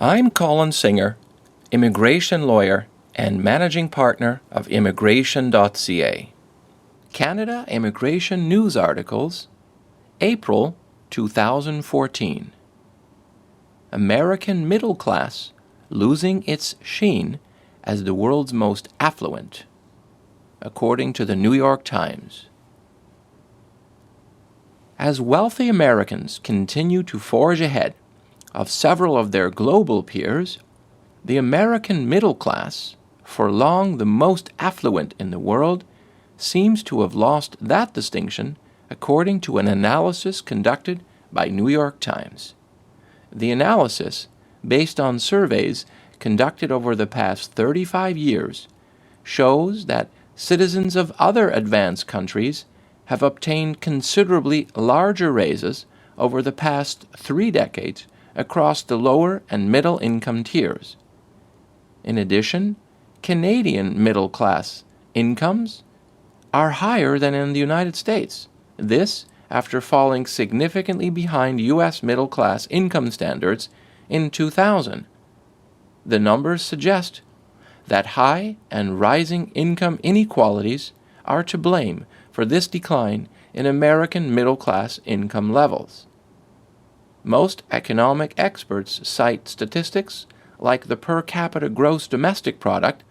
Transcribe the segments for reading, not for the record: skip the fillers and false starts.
I'm Colin Singer, immigration lawyer and managing partner of Immigration.ca. Canada Immigration News Articles, April 2014. American middle class losing its sheen as the world's most affluent, according to the New York Times. As wealthy Americans continue to forge ahead of several of their global peers, the American middle class, for long the most affluent in the world, seems to have lost that distinction according to an analysis conducted by New York Times. The analysis, based on surveys conducted over the past 35 years, shows that citizens of other advanced countries have obtained considerably larger raises over the past 3 decades across the lower and middle income tiers. In addition, Canadian middle class incomes are higher than in the United States. This after falling significantly behind U.S. middle class income standards in 2000. The numbers suggest that high and rising income inequalities are to blame for this decline in American middle class income levels. Most economic experts cite statistics like the per capita gross domestic product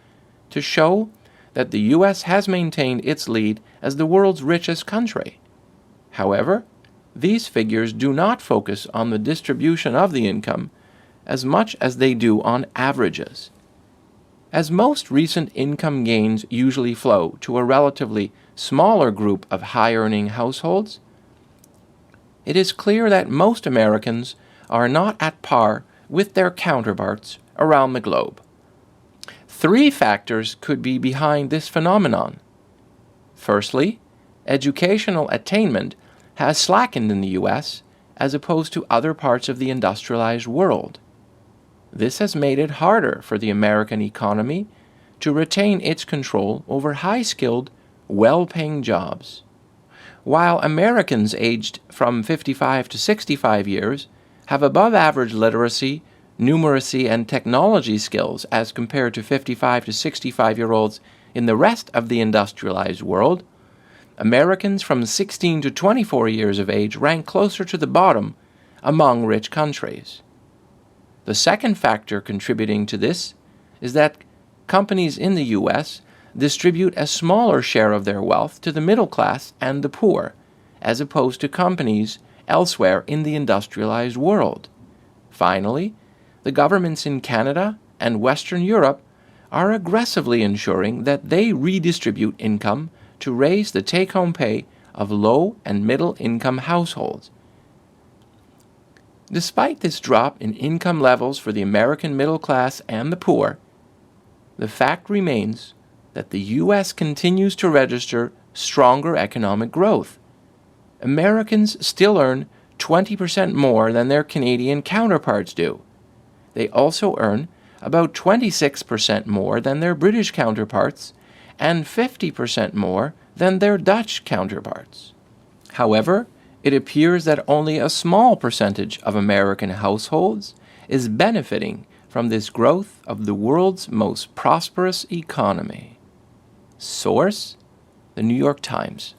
to show that the U.S. has maintained its lead as the world's richest country. However, these figures do not focus on the distribution of the income as much as they do on averages. As most recent income gains usually flow to a relatively smaller group of high-earning households, it is clear that most Americans are not at par with their counterparts around the globe. 3 factors could be behind this phenomenon. Firstly, educational attainment has slackened in the U.S. as opposed to other parts of the industrialized world. This has made it harder for the American economy to retain its control over high-skilled, well-paying jobs. While Americans aged from 55 to 65 years have above-average literacy, numeracy, and technology skills as compared to 55 to 65-year-olds in the rest of the industrialized world, Americans from 16 to 24 years of age rank closer to the bottom among rich countries. The second factor contributing to this is that companies in the U.S. distribute a smaller share of their wealth to the middle class and the poor, as opposed to companies elsewhere in the industrialized world. Finally, the governments in Canada and Western Europe are aggressively ensuring that they redistribute income to raise the take-home pay of low and middle-income households. Despite this drop in income levels for the American middle class and the poor, the fact remains that the U.S. continues to register stronger economic growth. Americans still earn 20% more than their Canadian counterparts do. They also earn about 26% more than their British counterparts and 50% more than their Dutch counterparts. However, it appears that only a small percentage of American households is benefiting from this growth of the world's most prosperous economy. Source: The New York Times.